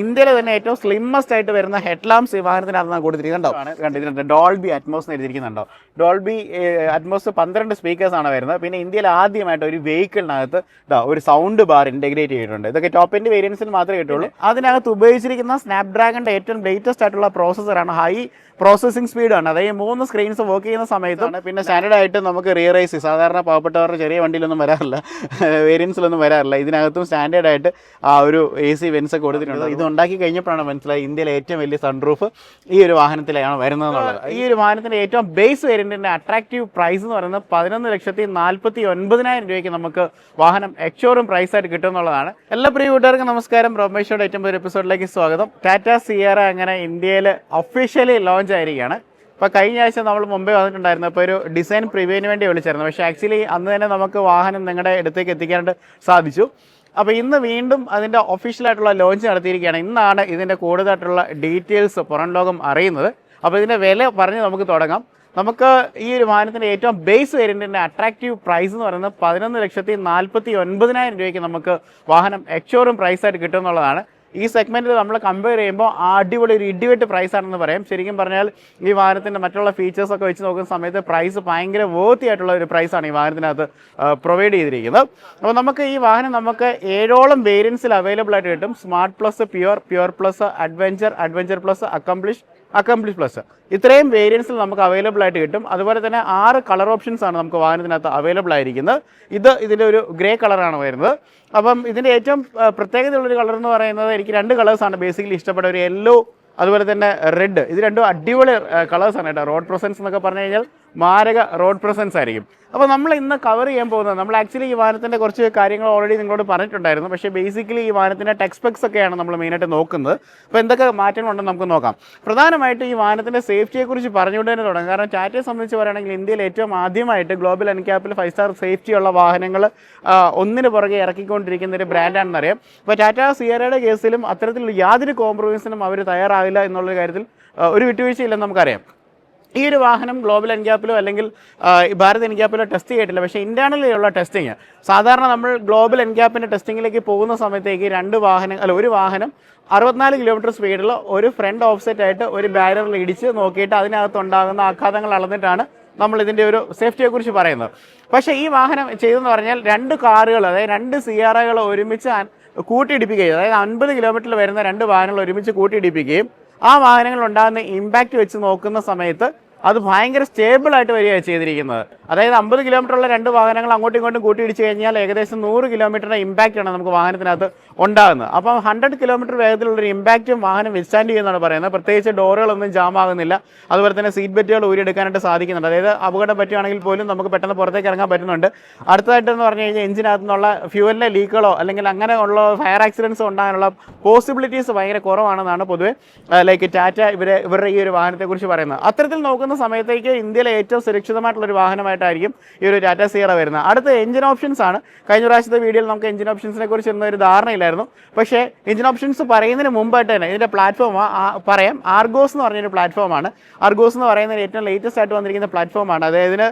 ഇന്ത്യയിലെ തന്നെ ഏറ്റവും സ്ലിമ്മസ്റ്റ് ആയിട്ട് വരുന്ന ഹെഡ് ലാംപ്സ് ഈ വാഹനത്തിനകത്ത് കൊടുത്തിരിക്കുന്നുണ്ടോ. ഡോൾബി അറ്റ്മോസ് എഴുതിയിരിക്കുന്നുണ്ടോ. ഡോൾബി അറ്റ്മോസ് 12 സ്പീക്കേഴ്സാണ് വരുന്നത്. പിന്നെ ഇന്ത്യയിൽ ആദ്യമായിട്ട് ഒരു വെഹിക്കിളിനകത്ത് ഒരു സൗണ്ട് ബാർ ഇൻറ്റഗ്രേറ്റ് ചെയ്തിട്ടുണ്ട്. ഇതൊക്കെ ടോപ്പ് എൻഡ് വേരിയൻസിൽ മാത്രമേ കിട്ടുള്ളൂ. അതിനകത്ത് ഉപയോഗിച്ചിരിക്കുന്ന സ്നാപ്ഡ്രാഗണിൻ്റെ ഏറ്റവും ലേറ്റസ്റ്റ് ആയിട്ടുള്ള പ്രോസസ്സറാണ്. High processing സ്പീഡാണ്. അതായത് 3 സ്ക്രീൻസ് വർക്ക് ചെയ്യുന്ന സമയത്താണ്. പിന്നെ സ്റ്റാൻഡേർഡ് ആയിട്ട് നമുക്ക് റിയർ ഐസി സാധാരണ പാവപ്പെട്ടവരുടെ ചെറിയ വണ്ടിയിലൊന്നും വരാറില്ല, വേരിയൻസിലൊന്നും വരാറില്ല. ഇതിനകത്തും സ്റ്റാൻഡേർഡ് ആയിട്ട് ആ ഒരു AC വെൻസ് കൊടുത്തിട്ടുണ്ട്. ഇത് ഉണ്ടാക്കി കഴിഞ്ഞപ്പോഴാണ് മനസ്സിലായി ഇന്ത്യയിലെ ഏറ്റവും വലിയ സൺറൂഫ് ഈ ഒരു വാഹനത്തിലാണ് വരുന്നതെന്നുള്ളത്. ഈ ഒരു വാഹനത്തിൻ്റെ ഏറ്റവും ബേസ് വേരിയൻറ്റിൻ്റെ അട്രാക്റ്റീവ് പ്രൈസ് എന്ന് പറയുന്നത് 11,49,000 രൂപയ്ക്ക് നമുക്ക് വാഹനം എക്സ്ഷോറൂം പ്രൈസായിട്ട് കിട്ടുമെന്നുള്ളതാണ്. എല്ലാ പ്രിയ കൂട്ടുകാർക്കും നമസ്കാരം. റോമേഷോയുടെ ഏറ്റവും പുതിയ എപ്പിസോഡിലേക്ക് സ്വാഗതം. ടാറ്റ സിയറ അങ്ങനെ ഇന്ത്യയിൽ ഒഫീഷ്യലി ലോഞ്ച് ആയിരിക്കുകയാണ്. അപ്പോൾ കഴിഞ്ഞ ആഴ്ച നമ്മൾ മുമ്പേ വന്നിട്ടുണ്ടായിരുന്നു. അപ്പോൾ ഒരു ഡിസൈൻ പ്രിവ്യൂവിന് വേണ്ടി വിളിച്ചായിരുന്നു. പക്ഷേ ആക്ച്വലി അന്ന് തന്നെ നമുക്ക് വാഹനം നിങ്ങളുടെ അടുത്തേക്ക് എത്തിക്കാനായിട്ട് സാധിച്ചു. അപ്പോൾ ഇന്ന് വീണ്ടും അതിൻ്റെ ഒഫീഷ്യലായിട്ടുള്ള ലോഞ്ച് നടത്തിയിരിക്കുകയാണ്. ഇന്നാണ് ഇതിൻ്റെ കൂടുതലായിട്ടുള്ള ഡീറ്റെയിൽസ് പുറം ലോകം അറിയുന്നത്. അപ്പോൾ ഇതിൻ്റെ വില പറഞ്ഞ് നമുക്ക് തുടങ്ങാം. നമുക്ക് ഈ ഒരു വാഹനത്തിൻ്റെ ഏറ്റവും ബേസ് വേരിയൻറ്റിൻ്റെ അട്രാക്റ്റീവ് പ്രൈസ് എന്ന് പറയുന്നത് 11,49,000 രൂപയ്ക്ക് നമുക്ക് വാഹനം എക്സ്ഷോറൂം പ്രൈസായിട്ട് കിട്ടുമെന്നുള്ളതാണ്. ഈ സെഗ്മെൻറ്റിൽ നമ്മൾ കമ്പയർ ചെയ്യുമ്പോൾ അടിപൊളി ഒരു ഇടിവെട്ട് പ്രൈസാണെന്ന് പറയാം. ശരിക്കും പറഞ്ഞാൽ ഈ വാഹനത്തിൻ്റെ മറ്റുള്ള ഫീച്ചേഴ്സൊക്കെ വെച്ച് നോക്കുന്ന സമയത്ത് പ്രൈസ് ഭയങ്കര വേർത്തി ആയിട്ടുള്ള ഒരു പ്രൈസാണ് ഈ വാഹനത്തിനകത്ത് പ്രൊവൈഡ് ചെയ്തിരിക്കുന്നത്. അപ്പോൾ നമുക്ക് ഈ വാഹനം നമുക്ക് 7ഓളം വേരിയൻസിൽ അവൈലബിൾ ആയിട്ട് കിട്ടും. Smart plus, pure plus, adventure plus, accomplish plus, ഇത്രയും വേരിയൻസിൽ നമുക്ക് അവൈലബിൾ ആയിട്ട് കിട്ടും. അതുപോലെ തന്നെ 6 കളർ ഓപ്ഷൻസ് ആണ് നമുക്ക് വാഹനത്തിനകത്ത് അവൈലബിൾ ആയിരിക്കുന്നത്. ഇതിൻ്റെ ഒരു ഗ്രേ കളറാണ് വരുന്നത്. അപ്പം ഇതിൻ്റെ ഏറ്റവും പ്രത്യേകതയുള്ളൊരു കളർ എന്ന് പറയുന്നത് എനിക്ക് 2 കളേഴ്സാണ് ബേസിക്കലി ഇഷ്ടപ്പെട്ട. ഒരു യെല്ലോ, അതുപോലെ തന്നെ റെഡ്. ഇത് രണ്ടും അടിപൊളി കളേഴ്സാണ് കേട്ടോ. റോഡ് പ്രസൻസ് എന്നൊക്കെ പറഞ്ഞു കഴിഞ്ഞാൽ മാരക റോഡ് പ്രസൻസ് ആയിരിക്കും. അപ്പോൾ നമ്മൾ ഇന്ന് കവർ ചെയ്യാൻ പോകുന്നത്, നമ്മൾ ആക്ച്വലി ഈ വാഹനത്തിൻ്റെ കുറച്ച് കാര്യങ്ങൾ ഓൾറെഡി നിങ്ങളോട് പറഞ്ഞിട്ടുണ്ടായിരുന്നു. പക്ഷേ ബേസിക്കലി ഈ വാഹനത്തിൻ്റെ ടെക് സ്പെക്സ് ഒക്കെയാണ് നമ്മൾ മെയിനായിട്ട് നോക്കുന്നത്. അപ്പോൾ എന്തൊക്കെ മാറ്റങ്ങളുണ്ടെന്ന് നമുക്ക് നോക്കാം. പ്രധാനമായിട്ട് ഈ വാഹനത്തിൻ്റെ സേഫ്റ്റിയെക്കുറിച്ച് പറഞ്ഞുകൊണ്ട് തന്നെ തുടങ്ങും. കാരണം ടാറ്റയെ സംബന്ധിച്ച് പറയുകയാണെങ്കിൽ ഇന്ത്യയിൽ ഏറ്റവും ആദ്യമായിട്ട് ഗ്ലോബൽ എൻക്യാപ്പിൽ 5 സ്റ്റാർ സേഫ്റ്റിയുള്ള വാഹനങ്ങൾ ഒന്നിന് പുറകെ ഇറക്കിക്കൊണ്ടിരിക്കുന്ന ഒരു ബ്രാൻഡാണെന്നറിയാം. അപ്പോൾ ടാറ്റ സിയറയുടെ കേസിലും അത്തരത്തിലുള്ള യാതൊരു കോംപ്രമൈസിനും അവർ തയ്യാറാവില്ല എന്നുള്ള കാര്യത്തിൽ ഒരു വിട്ടുവീഴ്ചയില്ലെന്ന് നമുക്കറിയാം. ഈ ഒരു വാഹനം ഗ്ലോബൽ എൻക്യാപ്പിലോ അല്ലെങ്കിൽ ഭാരത് എൻക്യാപ്പിലോ ടെസ്റ്റ് ചെയ്തിട്ടില്ല. പക്ഷേ ഇൻറ്റേർണലി ഉള്ള ടെസ്റ്റിങ്, സാധാരണ നമ്മൾ ഗ്ലോബൽ എൻക്യാപ്പിൻ്റെ ടെസ്റ്റിങ്ങിലേക്ക് പോകുന്ന സമയത്തേക്ക് ഒരു വാഹനം 64 കിലോമീറ്റർ സ്പീഡിൽ ഒരു ഫ്രണ്ട് ഓഫ്സെറ്റ് ആയിട്ട് ഒരു ബാരിയറിൽ ഇടിച്ച് നോക്കിയിട്ട് അതിനകത്തുണ്ടാകുന്ന ആഘാതങ്ങൾ അളന്നിട്ടാണ് നമ്മൾ ഇതിൻ്റെ ഒരു സേഫ്റ്റിയെക്കുറിച്ച് പറയുന്നത്. പക്ഷേ ഈ വാഹനം ചെയ്തെന്ന് പറഞ്ഞാൽ 2 കാറുകൾ, അതായത് 2 സിയാറകൾ ഒരുമിച്ച് കൂട്ടിയിടിപ്പിക്കുകയും, അതായത് 50 കിലോമീറ്ററിൽ വരുന്ന 2 വാഹനങ്ങൾ ഒരുമിച്ച് കൂട്ടിയിടിപ്പിക്കുകയും ആ വാഹനങ്ങൾ ഉണ്ടാകുന്ന ഇമ്പാക്റ്റ് വെച്ച് നോക്കുന്ന സമയത്ത് അത് ഭയങ്കര സ്റ്റേബിളായിട്ട് വരികയാണ് ചെയ്തിരിക്കുന്നത്. അതായത് 50 കിലോമീറ്ററുള്ള 2 വാഹനങ്ങൾ അങ്ങോട്ടും ഇങ്ങോട്ടും കൂട്ടിയിടിച്ച് കഴിഞ്ഞാൽ ഏകദേശം 100 കിലോമീറ്ററിൻ്റെ ഇമ്പാക്റ്റാണ് നമുക്ക് വാഹനത്തിനകത്ത് ഉണ്ടാകുന്നത്. അപ്പം 100 കിലോമീറ്റർ വേഗത്തിലുള്ളൊരു ഇമ്പാക്റ്റും വാഹനം വിത്ത്സ്റ്റാൻഡ് ചെയ്യുന്നതാണ് പറയുന്നത്. പ്രത്യേകിച്ച് ഡോറുകളൊന്നും ജാം ആകുന്നില്ല. അതുപോലെ തന്നെ സീറ്റ് ബെൽറ്റുകൾ ഊരിയെടുക്കാനായിട്ട് സാധിക്കുന്നുണ്ട്. അതായത് അപകടം പറ്റുകയാണെങ്കിൽ പോലും നമുക്ക് പെട്ടെന്ന് പുറത്തേക്ക് ഇറങ്ങാൻ പറ്റുന്നുണ്ട്. അടുത്തതായിട്ടെന്ന് പറഞ്ഞു കഴിഞ്ഞാൽ എഞ്ചിനകത്തു നിന്നുള്ള ഫ്യൂവലിൻ്റെ ലീക്കുകളോ അല്ലെങ്കിൽ അങ്ങനെ ഉള്ള ഫയർ ആക്സിഡൻസോ ഉണ്ടാകാനുള്ള പോസിബിലിറ്റീസ് ഭയങ്കര കുറവാണെന്നാണ് പൊതുവെ ടാറ്റ ഇവരുടെ ഈ ഒരു വാഹനത്തെക്കുറിച്ച് പറയുന്നത്. അത്തരത്തിൽ നോക്കുന്ന സമയത്തേക്ക് ഇന്ത്യയിലെ ഏറ്റവും സുരക്ഷിതമായിട്ടുള്ളൊരു വാഹനമായിട്ടായിരിക്കും ഈ ഒരു ടാറ്റ സിയറ വരുന്നത്. അടുത്ത എഞ്ചിൻ ഓപ്ഷൻസ് ആണ്. കഴിഞ്ഞ പ്രാവശ്യത്തെ വീഡിയോയിൽ നമുക്ക് എഞ്ചിൻ ഓപ്ഷൻസിനെ കുറിച്ച് ഒന്നും ഒരു ധാരണയില്ലായിരുന്നു. പക്ഷേ എഞ്ചിൻ ഓപ്ഷൻസ് പറയുന്നതിന് മുമ്പായിട്ട് തന്നെ ഇതിൻ്റെ പ്ലാറ്റ്ഫോം പറയാം. ആർഗോസ് എന്ന് പറഞ്ഞൊരു പ്ലാറ്റ്ഫോമാണ്. ആർഗോസ് എന്ന് പറയുന്നത് ഏറ്റവും ലേറ്റസ്റ്റ് ആയിട്ട് വന്നിരിക്കുന്ന പ്ലാറ്റ്ഫോമാണ്. അതായത്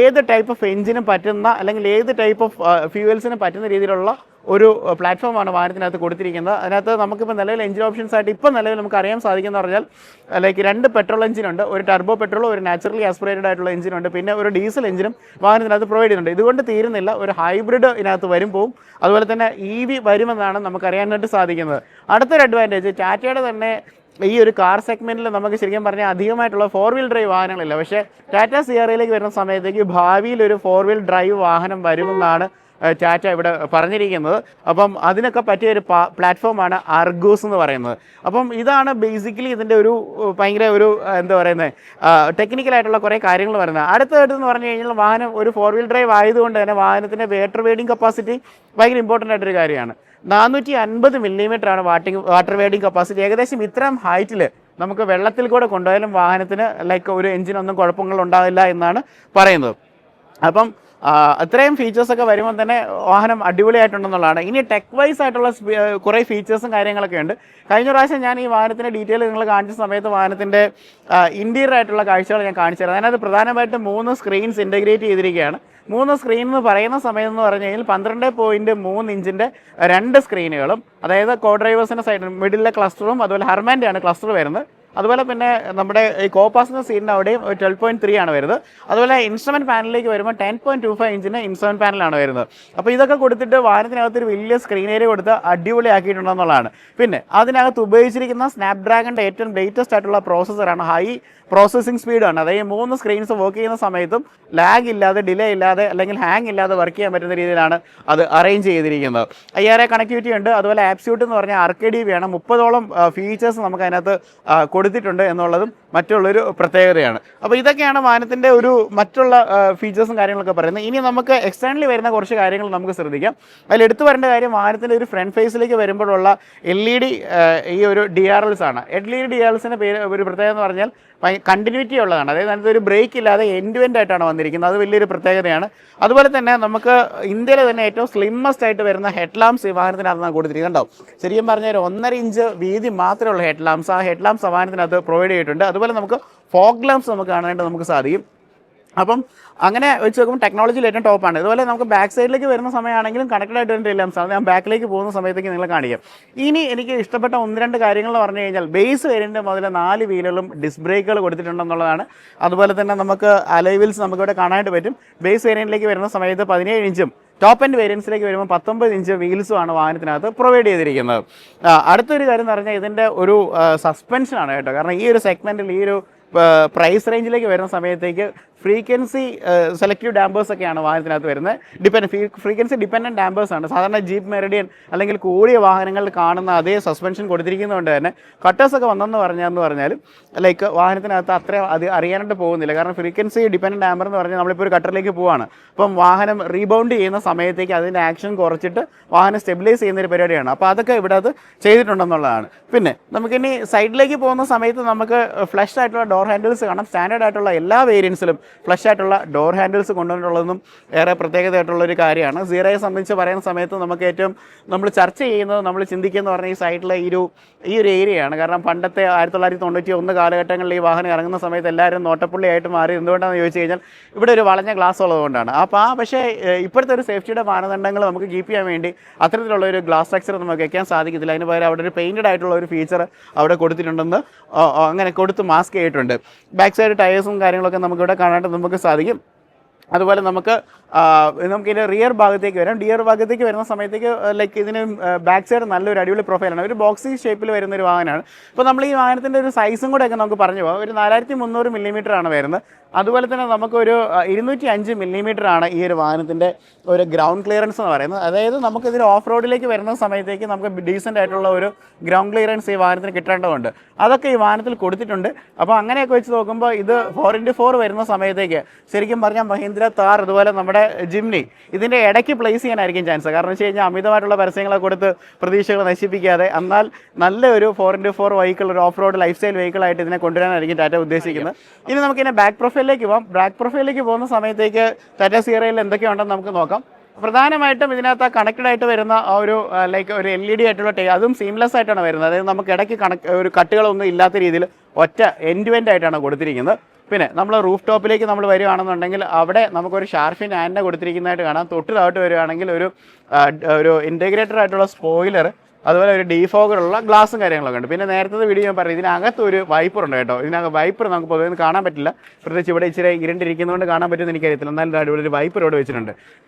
ഏത് ടൈപ്പ് ഓഫ് എഞ്ചിനും പറ്റുന്ന അല്ലെങ്കിൽ ഏത് ടൈപ്പ് ഓഫ് ഫ്യൂവൽസിനും പറ്റുന്ന രീതിയിലുള്ള ഒരു പ്ലാറ്റ്ഫോമാണ് വാഹനത്തിനകത്ത് കൊടുത്തിരിക്കുന്നത്. അതിനകത്ത് നമുക്കിപ്പോൾ നിലവിൽ എഞ്ചിൻ ഓപ്ഷൻസ് ആയിട്ട് ഇപ്പോൾ നിലവിൽ നമുക്ക് അറിയാൻ സാധിക്കുമെന്ന് പറഞ്ഞാൽ 2 പെട്രോൾ എഞ്ചിനുണ്ട്, ഒരു ടർബോ പെട്രോളും ഒരു നാച്ചുറലി ആസ്പിറേറ്റഡ് ആയിട്ടുള്ള എഞ്ചിനുണ്ട്, പിന്നെ ഒരു ഡീസൽ എഞ്ചിനും വാഹനത്തിനകത്ത് പ്രൊവൈഡ് ചെയ്യുന്നുണ്ട്. ഇതുകൊണ്ട് തീരുന്നില്ല, ഒരു ഹൈബ്രിഡ് ഇതിനകത്ത് വരും പോവും. അതുപോലെ തന്നെ EV വരുമെന്നാണ് നമുക്കറിയാനായിട്ട് സാധിക്കുന്നത്. അടുത്തൊരു അഡ്വാൻറ്റേജ്, ടാറ്റയുടെ തന്നെ ഈ ഒരു കാർ സെഗ്മെൻറ്റിൽ നമുക്ക് ശരിക്കും പറഞ്ഞാൽ അധികമായിട്ടുള്ള 4 വീൽ ഡ്രൈവ് വാഹനങ്ങളില്ല. പക്ഷേ ടാറ്റ സിയറയിലേക്ക് വരുന്ന സമയത്തേക്ക് ഭാവിയിൽ ഒരു 4 വീൽ ഡ്രൈവ് വാഹനം വരുമെന്നാണ് ടാറ്റ ഇവിടെ പറഞ്ഞിരിക്കുന്നത്. അപ്പം അതിനൊക്കെ പറ്റിയ ഒരു പ്ലാറ്റ്ഫോമാണ് ആർഗോസ് എന്ന് പറയുന്നത്. അപ്പം ഇതാണ് ബേസിക്കലി ഇതിൻ്റെ ഒരു ഭയങ്കര ഒരു എന്താ പറയുന്നത് ടെക്നിക്കലായിട്ടുള്ള കുറേ കാര്യങ്ങൾ പറയുന്നത്. അടുത്തതായിട്ടെന്ന് പറഞ്ഞു കഴിഞ്ഞാൽ വാഹനം ഒരു 4 വീൽ ഡ്രൈവ് ആയതുകൊണ്ട് തന്നെ വാഹനത്തിൻ്റെ വാട്ടർ വെയ്ഡിങ് കപ്പാസിറ്റി ഭയങ്കര ഇമ്പോർട്ടൻ്റ് ആയിട്ടൊരു കാര്യമാണ്. 450 മില്ലിമീറ്ററാണ് വാട്ടർ വെയ്ഡിങ് കപ്പാസിറ്റി. ഏകദേശം ഇത്രയും ഹൈറ്റിൽ നമുക്ക് വെള്ളത്തിൽ കൂടെ കൊണ്ടുപോയാലും വാഹനത്തിന് ഒരു എഞ്ചിനൊന്നും കുഴപ്പങ്ങൾ ഉണ്ടാവില്ല എന്നാണ് പറയുന്നത്. അപ്പം അത്രയും ഫീച്ചേഴ്സൊക്കെ വരുമ്പോൾ തന്നെ വാഹനം അടിപൊളിയായിട്ടുണ്ടെന്നുള്ളതാണ്. ഇനി ടെക് വൈസ് ആയിട്ടുള്ള കുറേ ഫീച്ചേഴ്സും കാര്യങ്ങളൊക്കെ ഉണ്ട്. കഴിഞ്ഞ പ്രാവശ്യം ഞാൻ ഈ വാഹനത്തിൻ്റെ ഡീറ്റെയിൽ നിങ്ങൾ കാണിച്ച സമയത്ത് വാഹനത്തിൻ്റെ ഇൻറ്റീരിയർ ആയിട്ടുള്ള കാഴ്ചകൾ ഞാൻ കാണിച്ചു തരാം. അതിനകത്ത് പ്രധാനമായിട്ടും 3 സ്ക്രീൻസ് ഇൻ്റഗ്രേറ്റ് ചെയ്തിരിക്കുകയാണ്. 3 സ്ക്രീൻ എന്ന് പറയുന്ന സമയം എന്ന് പറഞ്ഞു കഴിഞ്ഞാൽ 12.3 ഇഞ്ചിൻ്റെ 2 സ്ക്രീനുകളും, അതായത് കോ ഡ്രൈവേഴ്സിൻ്റെ സൈഡിൽ മിഡിലെ ക്ലസ്റ്ററും അതുപോലെ ഹർമാൻ്റെ ആണ് ക്ലസ്റ്റർ വരുന്നത്. അതുപോലെ പിന്നെ നമ്മുടെ ഈ കോ പാസഞ്ചർ സീറ്റിൻ്റെ അവിടെയും 12.3 ആണ് വരുന്നത്. അതുപോലെ ഇൻസ്ട്രുമെൻറ്റ് പാനലിലേക്ക് വരുമ്പോൾ 10.25 ഇഞ്ചിൻ്റെ ഇൻസ്ട്രുമെൻറ്റ് പാനലാണ് വരുന്നത്. അപ്പോൾ ഇതൊക്കെ കൊടുത്തിട്ട് വാഹനത്തിനകത്തൊരു വലിയ സ്ക്രീൻ ഏരിയ കൊടുത്ത് അടിപൊളിയാക്കിയിട്ടുണ്ടെന്നുള്ളതാണ്. പിന്നെ അതിനകത്ത് ഉപയോഗിച്ചിരിക്കുന്ന സ്നാപ്ഡ്രാഗണിൻ്റെ ഏറ്റവും ലേറ്റസ്റ്റ് ആയിട്ടുള്ള പ്രോസസ്സറാണ്. High processing സ്പീഡാണ്. അതായത് 3 സ്ക്രീൻസ് വർക്ക് ചെയ്യുന്ന സമയത്തും ലാഗ് ഇല്ലാതെ, ഡിലേ ഇല്ലാതെ, അല്ലെങ്കിൽ ഹാങ് ഇല്ലാതെ വർക്ക് ചെയ്യാൻ പറ്റുന്ന രീതിയിലാണ് അത് അറേഞ്ച് ചെയ്തിരിക്കുന്നത്. IRA കണക്ടിവിറ്റി ഉണ്ട്. അതുപോലെ ആപ്സ്യൂട്ട് എന്ന് പറഞ്ഞാൽ RKDB ആണ്. 30ഓളം ഫീച്ചേഴ്സ് നമുക്ക് അതിനകത്ത് കൊടുത്തിട്ടുണ്ട് എന്നുള്ളതും മറ്റുള്ളൊരു പ്രത്യേകതയാണ്. അപ്പോൾ ഇതൊക്കെയാണ് വാഹനത്തിൻ്റെ ഒരു മറ്റുള്ള ഫീച്ചേഴ്സും കാര്യങ്ങളൊക്കെ പറയുന്നത്. ഇനി നമുക്ക് എക്സ്റ്റേണലി വരുന്ന കുറച്ച് കാര്യങ്ങൾ നമുക്ക് ശ്രദ്ധിക്കാം. അതിൽ എടുത്തു വരേണ്ട കാര്യം വാഹനത്തിൻ്റെ ഒരു ഫ്രണ്ട് ഫേസിലേക്ക് വരുമ്പോഴുള്ള LED ഈ ഒരു DRLs ആണ്. LED DRLസിൻ്റെ പേര് ഒരു പ്രത്യേകത എന്ന് പറഞ്ഞാൽ കണ്ടിന്യൂറ്റി ഉള്ളതാണ്. അതായത് അതിനകത്ത് ഒരു ബ്രേക്ക് ഇല്ലാതെ എൻഡ് ടു എൻഡ് ആയിട്ടാണ് വന്നിരിക്കുന്നത്. അത് വലിയൊരു പ്രത്യേകതയാണ്. അതുപോലെ തന്നെ നമുക്ക് ഇന്ത്യയിലെ തന്നെ ഏറ്റവും സ്ലിമ്മസ്റ്റ് ആയിട്ട് വരുന്ന ഹെഡ് ലാംപ്സ് ഈ വാഹനത്തിനകത്ത് കൊടുത്തിരിക്കുന്നുണ്ടാവും. ശരിക്കും പറഞ്ഞാൽ 1.5 ഇഞ്ച് വീതി മാത്രമുള്ള ഹെഡ് ലാംപ്സ്, ആ ഹെഡ് ലാംപ്സ് വാഹനത്തിനകത്ത് പ്രൊവൈഡ് ചെയ്തിട്ടുണ്ട്. അതുപോലെ നമുക്ക് ഫോഗ് ലാംപ്സ് നമുക്ക് കാണാനായിട്ട് നമുക്ക് സാധിക്കും. അപ്പം അങ്ങനെ വെച്ച് നോക്കുമ്പോൾ ടെക്നോളജിയിൽ ഏറ്റവും ടോപ്പാണ്. ഇതുപോലെ നമുക്ക് ബാക്ക് സൈഡിലേക്ക് വരുന്ന സമയമാണെങ്കിലും കണക്റ്റഡ് ആയിട്ട് വരുന്ന ലാംപ്സാണ്. ഞാൻ ബാക്കിലേക്ക് പോകുന്ന സമയത്തേക്ക് നിങ്ങൾ കാണിക്കാം. ഇനി എനിക്ക് ഇഷ്ടപ്പെട്ട 1-2 കാര്യങ്ങൾ എന്ന് പറഞ്ഞു കഴിഞ്ഞാൽ ബേസ് വേരിയൻ്റ് മുതൽ 4 വീലുകളും ഡിസ്ക് ബ്രേക്കുകൾ കൊടുത്തിട്ടുണ്ടെന്നുള്ളതാണ്. അതുപോലെ തന്നെ നമുക്ക് അലോയ് വീൽസ് നമുക്കിവിടെ കാണാനായിട്ട് പറ്റും. ബേസ് വേരിയൻറ്റിലേക്ക് വരുന്ന സമയത്ത് 17 ഇഞ്ചും ടോപ്പ് എൻഡ് വേരിയൻസിലേക്ക് വരുമ്പോൾ 19 ഇഞ്ച് വീൽസുമാണ് വാഹനത്തിനകത്ത് പ്രൊവൈഡ് ചെയ്തിരിക്കുന്നത്. അടുത്തൊരു കാര്യം എന്ന് പറഞ്ഞാൽ ഇതിൻ്റെ ഒരു സസ്പെൻഷനാണ് കേട്ടോ. കാരണം ഈ ഒരു സെഗ്മെൻറ്റിൽ ഈ ഒരു പ്രൈസ് റേഞ്ചിലേക്ക് വരുന്ന സമയത്തേക്ക് ഫ്രീക്വൻസി സെലക്റ്റീവ് ഡാമ്പേഴ്സ് ഒക്കെയാണ് വാഹനത്തിനകത്ത് വരുന്നത്. ഫ്രീക്വൻസി ഡിപ്പെൻഡൻറ്റ് ഡാമ്പേഴ്സാണ്. സാധാരണ ജീപ്പ് മെറിഡിയൻ അല്ലെങ്കിൽ കൂടിയ വാഹനങ്ങളിൽ കാണുന്ന അതേ സസ്പെൻഷൻ കൊടുത്തിരിക്കുന്നതുകൊണ്ട് തന്നെ കട്ടേഴ്സൊക്കെ വന്നെന്ന് പറഞ്ഞാലും ലൈക്ക് വാഹനത്തിനകത്ത് അത്ര അത് അറിയാനായിട്ട് പോകുന്നില്ല. കാരണം ഫ്രീക്വൻസി ഡിപ്പെൻഡൻറ്റ് ഡാമ്പർ എന്ന് പറഞ്ഞാൽ നമ്മളിപ്പോൾ ഒരു കട്ടറിലേക്ക് പോവാണ്. അപ്പം വാഹനം റീബൗണ്ട് ചെയ്യുന്ന സമയത്തേക്ക് അതിൻ്റെ ആക്ഷൻ കുറച്ചിട്ട് വാഹനം സ്റ്റെബിലൈസ് ചെയ്യുന്നൊരു പരിപാടിയാണ്. അപ്പോൾ അതൊക്കെ ഇവിടെ അത് ചെയ്തിട്ടുണ്ടെന്നുള്ളതാണ്. പിന്നെ നമുക്കിനി സൈഡിലേക്ക് പോകുന്ന സമയത്ത് നമുക്ക് ഫ്ലഷ് ആയിട്ടുള്ള ഡോർ ഹാൻഡിൽസ് കാണാം. സ്റ്റാൻഡേർഡ് ആയിട്ടുള്ള എല്ലാ വേരിയൻസിലും ഫ്ലഷ് ആയിട്ടുള്ള ഡോർ ഹാൻഡിൽസ് കൊണ്ടുവന്നിട്ടുള്ളതും ഏറെ പ്രത്യേകതയായിട്ടുള്ളൊരു കാര്യമാണ്. സീറോയെ സംബന്ധിച്ച് പറയുന്ന സമയത്ത് നമുക്ക് ഏറ്റവും നമ്മൾ ചർച്ച ചെയ്യുന്നത്, നമ്മൾ ചിന്തിക്കുന്നത് പറഞ്ഞാൽ ഈ സൈഡിലെ ഈ ഒരു ഏരിയയാണ്. കാരണം പണ്ടത്തെ 1991 കാലഘട്ടങ്ങളിൽ ഈ വാഹനം ഇറങ്ങുന്ന സമയത്ത് എല്ലാവരും നോട്ടപ്പുള്ളിയായിട്ട് മാറി. എന്തുകൊണ്ടാണെന്ന് ചോദിച്ചു കഴിഞ്ഞാൽ ഇവിടെ ഒരു വളഞ്ഞ ഗ്ലാസ് ഉള്ളതുകൊണ്ടാണ്. പക്ഷേ ഇപ്പോഴത്തെ ഒരു സേഫ്റ്റിയുടെ മാനദണ്ഡങ്ങൾ നമുക്ക് കീപ്പ് ചെയ്യാൻ വേണ്ടി അത്തരത്തിലുള്ള ഒരു ഗ്ലാസ് സ്ട്രക്ചർ നമുക്ക് വയ്ക്കാൻ സാധിക്കത്തില്ല. അതിന് പകരം അവിടെ ഒരു പെയിൻറ്റഡ് ആയിട്ടുള്ള ഒരു ഫീച്ചർ അവിടെ കൊടുത്തിട്ടുണ്ടെന്ന് അങ്ങനെ കൊടുത്ത് മാസ്ക് ചെയ്തിട്ടുണ്ട്. ബാക്ക് സൈഡ് ടയേഴ്സും കാര്യങ്ങളൊക്കെ നമുക്കിവിടെ കാണാനായിട്ട് നമുക്ക് സാധിക്കും. അതുപോലെ നമുക്കിതിൻ്റെ റിയർ ഭാഗത്തേക്ക് വരാം. ഡിയർ ഭാഗത്തേക്ക് വരുന്ന സമയത്തേക്ക് ലൈക്ക് ഇതിന് ബാക്ക് സൈഡ് നല്ലൊരു അടിപൊളി പ്രൊഫൈലാണ്. ഒരു ബോക്സി ഷേപ്പിൽ വരുന്നൊരു വാഹനമാണ്. ഇപ്പോൾ നമ്മൾ ഈ വാഹനത്തിൻ്റെ ഒരു സൈസും കൂടെയൊക്കെ നമുക്ക് പോകാം. ഒരു 4300 മില്ലിമീറ്റർ ആണ് വരുന്നത്. അതുപോലെ തന്നെ നമുക്കൊരു 205 മില്ലിമീറ്റർ ആണ് ഈ ഒരു വാഹനത്തിൻ്റെ ഒരു ഗ്രൗണ്ട് ക്ലിയറൻസ് എന്ന് പറയുന്നത്. അതായത് നമുക്കിതിൽ ഓഫ് റോഡിലേക്ക് വരുന്ന സമയത്തേക്ക് നമുക്ക് ഡീസൻ്റ് ആയിട്ടുള്ള ഒരു ഗ്രൗണ്ട് ക്ലിയറൻസ് ഈ വാഹനത്തിന് കിട്ടേണ്ടതുണ്ട്. അതൊക്കെ ഈ വാഹനത്തിൽ കൊടുത്തിട്ടുണ്ട്. അപ്പോൾ അങ്ങനെയൊക്കെ വെച്ച് നോക്കുമ്പോൾ ഇത് 4x4 വരുന്ന സമയത്തേക്ക് ശരിക്കും പറഞ്ഞാൽ മഹീന്ദ്ര താർ അതുപോലെ നമ്മുടെ ജിംനി ഇതിൻ്റെ ഇടയ്ക്ക് പ്ലേസ് ചെയ്യാനായിരിക്കും ചാൻസ്. കാരണം വെച്ച് കഴിഞ്ഞാൽ അമിതമായിട്ടുള്ള പരസ്യങ്ങളെ കൊടുത്ത് പ്രതീക്ഷകൾ നശിപ്പിക്കാതെ എന്നാൽ നല്ലൊരു 4x4 വെഹിക്കിൾ, ഒരു ഓഫ് റോഡ് ലൈഫ് സ്റ്റൈൽ വെഹിക്കിളായിട്ട് ഇതിനെ കൊണ്ടുവരാനായിരിക്കും ടാറ്റ ഉദ്ദേശിക്കുന്നത്. ഇനി നമുക്കിതിനെ ബാക്ക് പ്രൊഫൈലിലേക്ക് പോകാം. ബാക്ക് പ്രൊഫൈലിലേക്ക് പോകുന്ന സമയത്തേക്ക് ടാറ്റ സിയറയിൽ എന്തൊക്കെയുണ്ടെന്ന് നമുക്ക് നോക്കാം. പ്രധാനമായിട്ടും ഇതിനകത്ത് കണക്റ്റഡ് ആയിട്ട് വരുന്ന ഒരു ലൈക്ക് ഒരു LED ആയിട്ടുള്ള അതും സീംലെസ് ആയിട്ടാണ് വരുന്നത്. അതായത് നമുക്ക് ഇടയ്ക്ക് ഒരു കട്ടുകളൊന്നും ഇല്ലാത്ത രീതിയിൽ ഒറ്റ എൻഡ് ടു എൻഡ് ആയിട്ടാണ് കൊടുത്തിരിക്കുന്നത്. പിന്നെ നമ്മൾ റൂഫ് ടോപ്പിലേക്ക് നമ്മൾ വരികയാണെന്നുണ്ടെങ്കിൽ അവിടെ നമുക്കൊരു ഷാർഫിൻ ആൻറ്റ കൊടുത്തിരിക്കുന്നതായിട്ട് കാണാം. തൊട്ട് താഴോട്ട് വരികയാണെങ്കിൽ ഒരു ഇൻറ്റഗ്രേറ്റഡ് ആയിട്ടുള്ള സ്പോയിലർ, അതുപോലെ ഒരു ഡീഫോഗറുള്ള ഗ്ലാസും കാര്യങ്ങളൊക്കെ ഉണ്ട്. പിന്നെ നേരത്തെ വീഡിയോ ഞാൻ പറയും ഇതിനകത്ത് ഒരു വൈപ്പർ ഉണ്ട് കേട്ടോ. ഇതിനകത്ത് വൈപ്പർ നമുക്ക് പൊതുവെ കാണാൻ പറ്റില്ല. പ്രത്യേകിച്ച് ഇവിടെ ഇച്ചിരി ഇരുണ്ടിരിക്കുന്നതുകൊണ്ട് കാണാൻ പറ്റുമെന്ന് എനിക്കറിയത്തില്ല. എന്നാലും അടിപൊളി ഒരു വൈപ്പർ ഇവിടെ വെച്ചിട്ടുണ്ട്.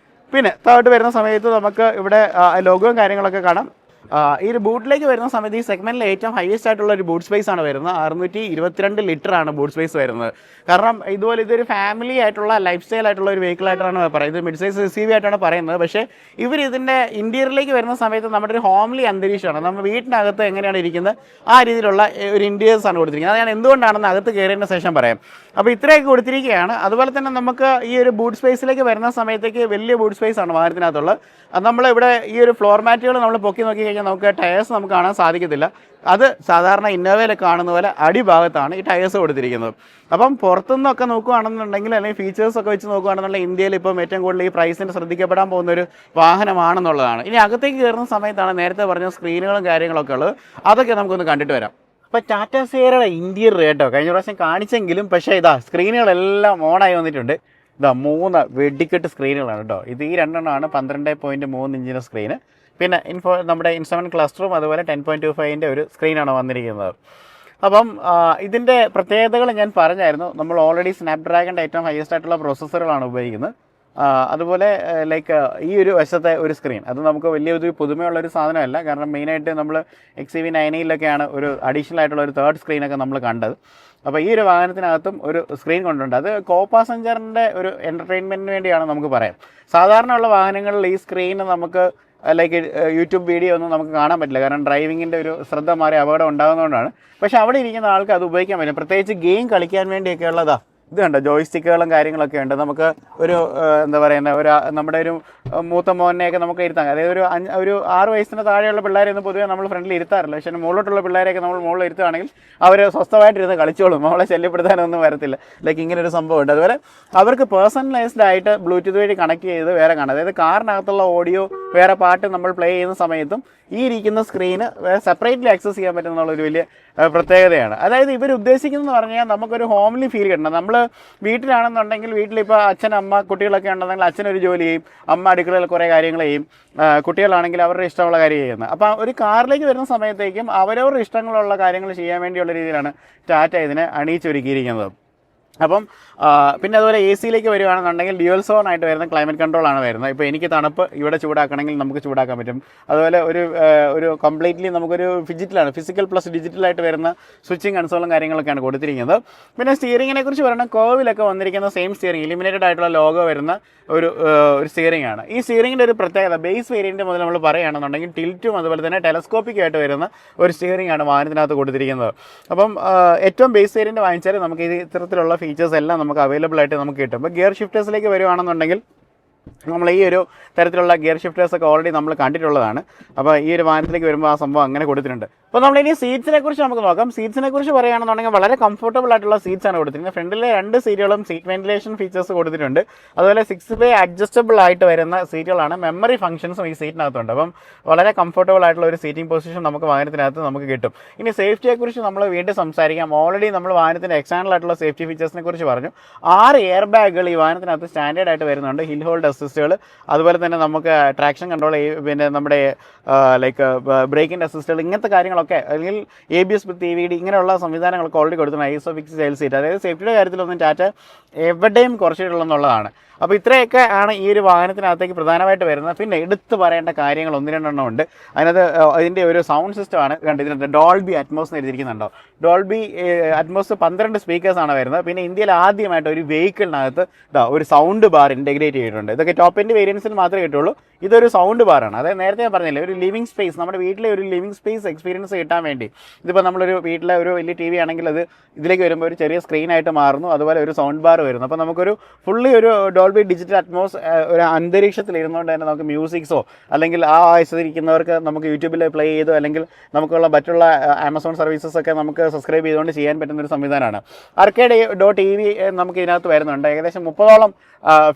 പിന്നെ താഴോട്ട് വരുന്ന സമയത്ത് നമുക്ക് ഇവിടെ ലോഗോയും കാര്യങ്ങളൊക്കെ കാണാം. ഈ ഒരു ബൂട്ടിലേക്ക് വരുന്ന സമയത്ത് ഈ സെഗ്മെൻറ്റിൽ ഏറ്റവും ഹയസ്റ്റ് ആയിട്ടുള്ള ഒരു ബൂട്ട് സ്പേസ് ആണ് വരുന്നത്. 622 ലിറ്ററാണ് ബൂട്ട് സ്പേസ് വരുന്നത്. കാരണം ഇതുപോലെ ഇതൊരു ഫാമിലി ആയിട്ടുള്ള ലൈഫ് സ്റ്റൈൽ ആയിട്ടുള്ള ഒരു വെഹിക്കിൾ ആയിട്ടാണ് പറയുന്നത്. ഇത് മിഡ് സൈസ് SUV ആയിട്ടാണ് പറയുന്നത്. പക്ഷേ ഇവർ ഇതിൻ്റെ ഇൻറ്റീരിയറിലേക്ക് വരുന്ന സമയത്ത് നമ്മുടെ ഒരു ഹോംലി അന്തരീക്ഷമാണ്. നമ്മൾ വീട്ടിനകത്ത് എങ്ങനെയാണ് ഇരിക്കുന്നത് ആ രീതിയിലുള്ള ഒരു ഇൻറ്റീരിയേഴ്സാണ് കൊടുത്തിരിക്കുന്നത്. അത് ഞാൻ എന്തുകൊണ്ടാണെന്ന് അകത്ത് കയറിയതിന് ശേഷം പറയാം. അപ്പോൾ ഇത്രയൊക്കെ കൊടുത്തിരിക്കുകയാണ്. അതുപോലെ തന്നെ നമുക്ക് ഈ ഒരു ബൂട്ട് സ്പേസിലേക്ക് വരുന്ന സമയത്തേക്ക് വലിയ ബൂട്ട് സ്പേസ് ആണ് വാഹനത്തിനകത്തുള്ളത്. അത് നമ്മളിവിടെ ഈ ഒരു ഫ്ലോർ മാറ്റുകൾ നമ്മൾ പൊക്കി നോക്കി കഴിഞ്ഞാൽ കഴിഞ്ഞാൽ നമുക്ക് ടയേഴ്സ് നമുക്ക് കാണാൻ സാധിക്കത്തില്ല. അത് സാധാരണ ഇന്നോവയിലൊക്കെ കാണുന്ന പോലെ അടിഭാഗത്താണ് ഈ ടയേഴ്സ് കൊടുത്തിരിക്കുന്നത്. അപ്പം പുറത്തുനിന്നൊക്കെ നോക്കുകയാണെന്നുണ്ടെങ്കിൽ അല്ലെങ്കിൽ ഫീച്ചേഴ്സൊക്കെ വെച്ച് നോക്കുകയാണെന്നുണ്ടെങ്കിൽ ഇന്ത്യയിൽ ഇപ്പം ഏറ്റവും കൂടുതൽ ഈ പ്രൈസിന് ശ്രദ്ധിക്കപ്പെടാൻ പോകുന്ന ഒരു വാഹനമാണെന്നുള്ളതാണ്. ഇനി അകത്തേക്ക് കയറുന്ന സമയത്താണ് നേരത്തെ പറഞ്ഞ സ്ക്രീനുകളും കാര്യങ്ങളൊക്കെ ഉള്ളത്. അതൊക്കെ നമുക്കൊന്ന് കണ്ടിട്ട് വരാം. അപ്പോൾ ടാറ്റ സിയറയുടെ ഇൻറ്റീരിയർ കേട്ടോ കഴിഞ്ഞ പ്രാവശ്യം കാണിച്ചെങ്കിലും പക്ഷേ ഇതാ സ്ക്രീനുകളെല്ലാം ഓണായി വന്നിട്ടുണ്ട്. ഇതാ 3 വെടിക്കെട്ട് സ്ക്രീനുകളാണ് കേട്ടോ. ഇത് ഈ 2 12.3 ഇഞ്ചിൻ്റെ സ്ക്രീന്, പിന്നെ നമ്മുടെ ഇൻസ്ട്രുമെൻറ്റ് ക്ലസ്റ്ററും അതുപോലെ 10.25 ഒരു സ്ക്രീനാണ് വന്നിരിക്കുന്നത്. അപ്പം ഇതിൻ്റെ പ്രത്യേകതകൾ ഞാൻ പറഞ്ഞായിരുന്നു. നമ്മൾ ഓൾറെഡി സ്നാപ്ഡ്രാഗണിൻ്റെ ഏറ്റവും ഹയസ്റ്റ് ആയിട്ടുള്ള പ്രോസസ്സറുകളാണ് ഉപയോഗിക്കുന്നത്. അതുപോലെ ലൈക്ക് ഈ ഒരു വശത്തെ ഒരു സ്ക്രീൻ അത് നമുക്ക് വലിയൊരു പുതുമയുള്ളൊരു സാധനമല്ല. കാരണം മെയിനായിട്ട് നമ്മൾ XUV900 ഒരു അഡീഷണൽ ആയിട്ടുള്ള ഒരു 3rd സ്ക്രീനൊക്കെ നമ്മൾ കണ്ടത്. അപ്പോൾ ഈ ഒരു വാഹനത്തിനകത്തും ഒരു സ്ക്രീൻ കൊണ്ടുണ്ട്. അത് കോ പാസഞ്ചറിൻ്റെ ഒരു എൻ്റർടൈൻമെൻറ്റിന് വേണ്ടിയാണ് നമുക്ക് പറയാം. സാധാരണ ഉള്ള വാഹനങ്ങളിൽ ഈ സ്ക്രീൻ നമുക്ക് ലൈക്ക് യൂട്യൂബ് വീഡിയോ ഒന്നും നമുക്ക് കാണാൻ പറ്റില്ല. കാരണം ഡ്രൈവിങ്ങിൻ്റെ ഒരു ശ്രദ്ധ മാറി അപകടം ഉണ്ടാകുന്നതുകൊണ്ടാണ്. പക്ഷേ അവിടെ ഇരിക്കുന്ന ആൾക്ക് അത് ഉപയോഗിക്കാൻ പറ്റും. പ്രത്യേകിച്ച് ഗെയിം കളിക്കാൻ വേണ്ടിയൊക്കെ ഉള്ളതാ ഇത് കണ്ടോ, ജോയ്സ്റ്റിക്കുകളും കാര്യങ്ങളൊക്കെ ഉണ്ട്. നമുക്ക് ഒരു എന്താ പറയുന്നത് നമ്മുടെ ഒരു മൂത്ത മോനെയൊക്കെ നമുക്ക് ഇരുത്താം. അതായത് ഒരു 6 വയസ്സിന് താഴെയുള്ള പിള്ളേരെയൊന്നും പൊതുവേ നമ്മൾ ഫ്രണ്ടിൽ ഇരുത്താറില്ല. പക്ഷേ മുകളിലോട്ടുള്ള പിള്ളേരെയൊക്കെ നമ്മൾ മുകളിൽ ഇരുത്തുകയാണെങ്കിൽ അവർ സ്വസ്ഥമായിട്ടിരുന്ന് കളിച്ചോളും, നമ്മളെ ശല്യപ്പെടുത്താനൊന്നും വരത്തില്ല. ലൈക്ക് ഇങ്ങനെ ഒരു സംഭവം ഉണ്ട്. അതുപോലെ അവർക്ക് പേഴ്സണലൈസ്ഡ് ആയിട്ട് ബ്ലൂടൂത്ത് വഴി കണക്ട് ചെയ്ത് വേറെ കാണാം. അതായത് കാറിനകത്തുള്ള ഓഡിയോ വേറെ പാട്ട് നമ്മൾ പ്ലേ ചെയ്യുന്ന സമയത്തും ഈ ഇരിക്കുന്ന സ്ക്രീന് സെപ്പറേറ്റ്ലി ആക്സസ് ചെയ്യാൻ പറ്റുമെന്നുള്ളൊരു വലിയ പ്രത്യേകതയാണ്. അതായത് ഇവർ ഉദ്ദേശിക്കുന്നതെന്ന് പറഞ്ഞാൽ നമുക്കൊരു ഹോംലി ഫീൽ കിട്ടണം. നമ്മൾ വീട്ടിലാണെന്നുണ്ടെങ്കിൽ വീട്ടിലിപ്പോൾ അച്ഛൻ അമ്മ കുട്ടികളൊക്കെ ഉണ്ടെങ്കിൽ അച്ഛനൊരു ജോലി ചെയ്യും, അമ്മ അടുക്കളയിൽ കുറേ കാര്യങ്ങൾ ചെയ്യും, കുട്ടികളാണെങ്കിൽ അവരുടെ ഇഷ്ടമുള്ള കാര്യം ചെയ്യുന്നത്. അപ്പം ഒരു കാറിലേക്ക് വരുന്ന സമയത്തേക്കും അവരവരുടെ ഇഷ്ടങ്ങളുള്ള കാര്യങ്ങൾ ചെയ്യാൻ വേണ്ടിയുള്ള രീതിയിലാണ് ടാറ്റ ഇതിനെ അണിയിച്ചൊരുക്കിയിരിക്കുന്നത്. അപ്പം പിന്നെ അതുപോലെ എ സിയിലേക്ക് വരുവാണെന്നുണ്ടെങ്കിൽ ഡ്യുവൽ സോൺ ആയിട്ട് വരുന്ന ക്ലൈമറ്റ് കൺട്രോളാണ് വരുന്നത്. ഇപ്പോൾ എനിക്ക് തണുപ്പ് ഇവിടെ ചൂടാക്കണമെങ്കിൽ നമുക്ക് ചൂടാക്കാൻ പറ്റും. അതുപോലെ ഒരു കംപ്ലീറ്റ്ലി നമുക്കൊരു ഫിസിക്കൽ പ്ലസ് ഡിജിറ്റലായിട്ട് വരുന്ന സ്വിച്ചിങ് കൺസോളും കാര്യങ്ങളൊക്കെയാണ് കൊടുത്തിരിക്കുന്നത്. പിന്നെ സ്റ്റിയറിങ്ങിനെ കുറിച്ച് പറയുന്നത് കോവിലൊക്കെ വന്നിരിക്കുന്ന സെയിം സ്റ്റിയറിംഗ് ഇലിമിനേറ്റഡ് ആയിട്ടുള്ള ലോഗോ വരുന്ന ഒരു സ്റ്റിയറിംഗ് ആണ്. ഈ സ്റ്റിയറിങ്ങിൻ്റെ ഒരു പ്രത്യേകത ബേസ് വേരിയൻ്റ് മുതൽ നമ്മൾ പറയുകയാണെന്നുണ്ടെങ്കിൽ ടിൽറ്റും അതുപോലെ തന്നെ ടെലസ്കോപ്പിക് ആയിട്ട് വരുന്ന ഒരു സ്റ്റിയറിംഗ് ആണ് വാഹനത്തിനകത്ത് കൊടുത്തിരിക്കുന്നത്. അപ്പം ഏറ്റവും ബേസ് വേരിയൻ്റ് വാങ്ങിച്ചാൽ നമുക്ക് ഇത് ഇത്തരത്തിലുള്ള ഫീച്ചേഴ്സ് എല്ലാം നമുക്ക് അവൈലബിൾ ആയിട്ട് നമുക്ക് കിട്ടും. അപ്പോൾ ഗിയർ ഷിഫ്റ്റേഴ്സിലേക്ക് വരുവാണെന്നുണ്ടെങ്കിൽ നമ്മൾ ഈ ഒരു തരത്തിലുള്ള ഗിയർ ഷിഫ്റ്റേഴ്സൊക്കെ ഓൾറെഡി നമ്മൾ കണ്ടിട്ടുള്ളതാണ്. അപ്പോൾ ഈ ഒരു വാഹനത്തിലേക്ക് വരുമ്പോൾ ആ സംഭവം അങ്ങനെ കൊടുത്തിട്ടുണ്ട്. അപ്പോൾ നമ്മളിനി സീറ്റ്സിനെ കുറിച്ച് നമുക്ക് നോക്കാം. സീറ്റ്സിനെ കുറിച്ച് പറയുകയാണെന്നുണ്ടെങ്കിൽ വളരെ കംഫർട്ടബിൾ ആയിട്ടുള്ള സീറ്റ്സ് ആണ് കൊടുത്തിരിക്കുന്നത്. ഫ്രണ്ടിലെ 2 സീറ്റുകളും സീറ്റ് വെന്റിലേഷൻ ഫീച്ചേഴ്സ് കൊടുത്തിട്ടുണ്ട്. അതുപോലെ 6-way അഡ്ജസ്റ്റബിൾ ആയിട്ട് വരുന്ന സീറ്റുകളാണ്. മെമ്മറി ഫംഗ്ഷൻസും ഈ സീറ്റിനകത്തുണ്ട്. അപ്പം വളരെ കംഫർട്ടബിൾ ആയിട്ടുള്ള ഒരു സീറ്റിംഗ് പൊസിഷൻ നമുക്ക് വാഹനത്തിനകത്ത് നമുക്ക് കിട്ടും. ഇനി സേഫ്റ്റിയെക്കുറിച്ച് നമ്മൾ വീണ്ടും സംസാരിക്കാം. ഓൾറെഡി നമ്മൾ വാഹനത്തിൻ്റെ എക്സ്റ്റേണൽ ആയിട്ടുള്ള സേഫ്റ്റി ഫീച്ചേഴ്സിനെ കുറിച്ച് പറഞ്ഞു. 6 എയർ ബാഗുകൾ ഈ വാഹനത്തിനകത്ത് സ്റ്റാൻഡേർഡ് ആയിട്ട് വരുന്നുണ്ട്. ഹിൽ ഹോൾഡ് അസിസ്റ്റുകൾ, അതുപോലെ തന്നെ നമുക്ക് ട്രാക്ഷൻ കൺട്രോൾ, പിന്നെ നമ്മുടെ ലൈക്ക് ബ്രേക്കിൻ്റെ അസിസ്റ്റുകൾ, ഇങ്ങനത്തെ കാര്യങ്ങളൊക്കെ, അല്ലെങ്കിൽ ABS വിത്ത് EVD ഇങ്ങനെയുള്ള സംവിധാനങ്ങളൊക്കെ ഓൾറെഡി കൊടുത്തിട്ടുണ്ട്. ISOFIX child seat. അതായത് സേഫ്റ്റിയുടെ കാര്യത്തിലൊന്നും ടാറ്റ എവിടെയും കുറച്ചിട്ടുള്ളതെന്നുള്ളതാണ്. അപ്പോൾ ഇത്രയൊക്കെ ആണ് ഈ ഒരു വാഹനത്തിനകത്തേക്ക് പ്രധാനമായിട്ട് വരുന്നത്. പിന്നെ എടുത്തു പറയേണ്ട കാര്യങ്ങൾ 1-2 ഉണ്ട്. അതിനകത്ത് അതിൻ്റെ ഒരു സൗണ്ട് സിസ്റ്റമാണ് ഇതിനകത്ത് ഡോൾബി അറ്റ്മോസ് എന്ന് എഴുതിയിരിക്കുന്നുണ്ടോ. ഡോൾബി അറ്റ്മോസ് 12 സ്പീക്കേഴ്സാണ് വരുന്നത്. പിന്നെ ഇന്ത്യയിൽ ആദ്യമായിട്ട് ഒരു വെഹിക്കിളിനകത്ത് ഒരു സൗണ്ട് ബാർ ഇൻറ്റഗ്രേറ്റ് ചെയ്തിട്ടുണ്ട്. ഇതൊക്കെ ടോപ്പ് എൻഡ് വേരിയൻസിൽ മാത്രമേ കിട്ടുള്ളൂ. ഇതൊരു സൗണ്ട് ബാറാണ്. അതായത് നേരത്തെ ഞാൻ പറഞ്ഞില്ലേ, ഒരു ലിവിങ് സ്പേസ്, നമ്മുടെ വീട്ടിലെ ഒരു ലിവിങ് സ്പേസ് എക്സ്പീരിയൻസ് കിട്ടാൻ വേണ്ടി. ഇതിപ്പോൾ നമ്മളൊരു വീട്ടിലെ ഒരു വലിയ TV ആണെങ്കിൽ അത് ഇതിലേക്ക് വരുമ്പോൾ ഒരു ചെറിയ സ്ക്രീനായിട്ട് മാറുന്നു. അതുപോലെ ഒരു സൗണ്ട് ബാർ വരുന്നു. അപ്പോൾ നമുക്കൊരു ഫുള്ളി ഒരു ഡോൾബി ഡിജിറ്റൽ അറ്റ്മോസ് ഒരു അന്തരീക്ഷത്തിൽ ഇരുന്നുകൊണ്ട് തന്നെ നമുക്ക് മ്യൂസിക്സോ അല്ലെങ്കിൽ ആ വയസ്സിരിക്കുന്നവർക്ക് നമുക്ക് യൂട്യൂബിൽ പ്ലേ ചെയ്തോ അല്ലെങ്കിൽ നമുക്കുള്ള മറ്റുള്ള ആമസോൺ സർവീസസ് ഒക്കെ നമുക്ക് സബ്സ്ക്രൈബ് ചെയ്തുകൊണ്ട് ചെയ്യാൻ പറ്റുന്നൊരു സംവിധാനമാണ്. arcade.tv നമുക്ക് ഇതിനകത്ത് വരുന്നുണ്ട്. ഏകദേശം 30ഓളം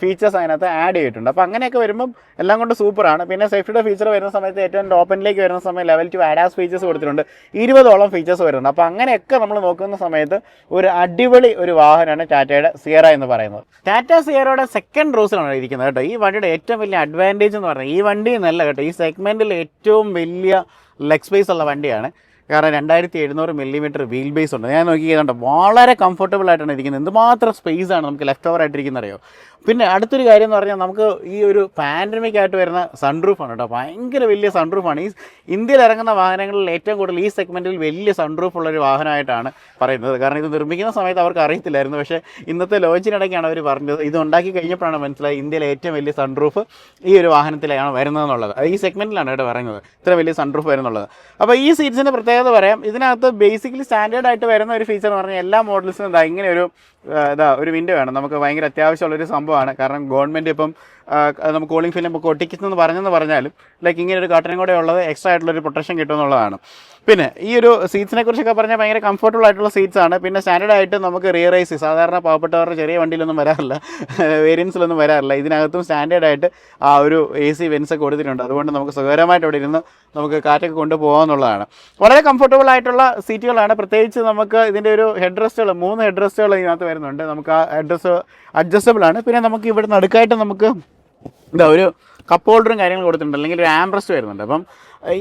ഫീച്ചേഴ്സ് അതിനകത്ത് ആഡ് ചെയ്തിട്ടുണ്ട്. അപ്പോൾ അങ്ങനെയൊക്കെ വരുമ്പം എല്ലാം കൊണ്ട് സൂപ്പറാണ്. പിന്നെ സേഫ്റ്റിയുടെ ഫീച്ചർ വരുന്ന സമയത്ത് ഏറ്റവും ടോപ്പനിലേക്ക് വരുന്ന സമയം ലെവൽ 2 ADAS ഫീച്ചേഴ്സ് കൊടുത്തിട്ടുണ്ട്. 20ഓളം ഫീച്ചേഴ്സ് വരുന്നുണ്ട്. അപ്പോൾ അങ്ങനെയൊക്കെ നമ്മൾ നോക്കുന്ന സമയത്ത് ഒരു അടിപൊളി ഒരു വാഹനമാണ് ടാറ്റയുടെ സിയറ എന്ന് പറയുന്നത്. ടാറ്റ സിയറയുടെ സെക്കൻഡ് റോസിലാണ് ഇരിക്കുന്നത് കേട്ടോ. ഈ വണ്ടിയുടെ ഏറ്റവും വലിയ അഡ്വാൻറ്റേജ് എന്ന് പറഞ്ഞാൽ ഈ വണ്ടി എന്നല്ല കേട്ടോ, ഈ സെഗ്മെൻറ്റിൽ ഏറ്റവും വലിയ ലെഗ് സ്പേസ് ഉള്ള വണ്ടിയാണ്. കാരണം 2700 മില്ലിമീറ്റർ വീൽ ബേസ് ഉണ്ട്. ഞാൻ നോക്കി ചെയ്തോണ്ട് വളരെ കംഫർട്ടബിൾ ആയിട്ടാണ് ഇരിക്കുന്നത്. എന്തുമാത്രം സ്പേസ് ആണ് നമുക്ക് ലെഫ്റ്റ് ഓവർ ആയിട്ടിരിക്കുന്നത് അറിയോ. പിന്നെ അടുത്തൊരു കാര്യം എന്ന് പറഞ്ഞാൽ നമുക്ക് ഈ ഒരു പാൻഡമിക് ആയിട്ട് വരുന്ന സൺറൂഫാണ് കേട്ടോ. ഭയങ്കര വലിയ സൺറൂഫാണ്. ഈ ഇന്ത്യയിൽ ഇറങ്ങുന്ന വാഹനങ്ങളിൽ ഏറ്റവും കൂടുതൽ ഈ സെഗ്മെൻറ്റിൽ വലിയ സൺറൂഫ് ഉള്ളൊരു വാഹനമായിട്ടാണ് പറയുന്നത്. കാരണം ഇത് നിർമ്മിക്കുന്ന സമയത്ത് അവർക്ക് അറിയത്തില്ലായിരുന്നു. പക്ഷേ ഇന്നത്തെ ലോഞ്ചിനിടയ്ക്കാണ് അവർ പറഞ്ഞത്. ഇത് ഉണ്ടാക്കി കഴിഞ്ഞപ്പോഴാണ് മനസ്സിലായി ഇന്ത്യയിലെ ഏറ്റവും വലിയ സൺറൂഫ് ഈ ഒരു വാഹനത്തിലാണ് വരുന്നതെന്നുള്ളത്. ഈ സെഗ്മെൻറ്റിലാണ് കേട്ടോ പറയുന്നത് ഇത്ര വലിയ സൺറൂഫ് വരുന്നുള്ളത്. അപ്പോൾ ഈ സീറ്റ്സിൻ്റെ പ്രത്യേകത പ്രത്യേകത പറയാം. ഇതിനകത്ത് ബേസിക്കലി സ്റ്റാൻഡേർഡ് ആയിട്ട് വരുന്ന ഒരു ഫീച്ചർ എന്ന് പറഞ്ഞാൽ എല്ലാ മോഡൽസിനും ഇങ്ങനെ ഒരു വിൻഡോ വേണം. നമുക്ക് ഭയങ്കര അത്യാവശ്യമുള്ളൊരു സംഭവമാണ്. കാരണം ഗവൺമെൻറ് ഇപ്പം നമുക്ക് കൂളിംഗ് ഫിലിം ഒക്കെ ഒട്ടിക്കുന്നതെന്ന് പറഞ്ഞാലും ഇങ്ങനെ ഒരു കർട്ടനും കൂടെ ഉള്ളത് എക്സ്ട്രാ ആയിട്ടുള്ളൊരു പ്രൊട്ടക്ഷൻ കിട്ടുമെന്നുള്ളതാണ്. പിന്നെ ഈ ഒരു സീറ്റ്സിനെ കുറിച്ചൊക്കെ പറഞ്ഞാൽ ഭയങ്കര കംഫർട്ടബിൾ ആയിട്ടുള്ള സീറ്റ്സ് ആണ്. പിന്നെ സ്റ്റാൻഡേർഡ് ആയിട്ട് നമുക്ക് റിയർ AC സാധാരണ പാവപ്പെട്ടവരുടെ ചെറിയ വണ്ടിയിലൊന്നും വരാറില്ല, വേരിയൻസിലൊന്നും വരാറില്ല. ഇതിനകത്തും സ്റ്റാൻഡേർഡ് ആയിട്ട് ആ ഒരു AC വെൻസ് ഒക്കെ കൊടുത്തിട്ടുണ്ട്. അതുകൊണ്ട് നമുക്ക് സുഖകരമായിട്ട് അവിടെ ഇരുന്ന് നമുക്ക് കാറ്റൊക്കെ കൊണ്ടുപോകാമെന്നുള്ളതാണ്. വളരെ കംഫർട്ടബിൾ ആയിട്ടുള്ള സീറ്റുകളാണ്. പ്രത്യേകിച്ച് നമുക്ക് ഇതിൻ്റെ ഒരു ഹെഡ് റെസ്റ്റുകൾ 3 ഹെഡ് റെസ്റ്റുകൾ ഇതിനകത്ത് വരുന്നുണ്ട്. നമുക്ക് ആ ഹെഡ് റെസ്റ്റ് അഡ്ജസ്റ്റബിൾ ആണ്. പിന്നെ നമുക്ക് ഇവിടെ നടുക്കായിട്ട് നമുക്ക് ഒരു കപ്പ് ഹോൾഡറും കാര്യങ്ങളും കൊടുത്തിട്ടുണ്ട്, അല്ലെങ്കിൽ ഒരു ആംബ്രസ്റ്റ് വരുന്നുണ്ട്. അപ്പം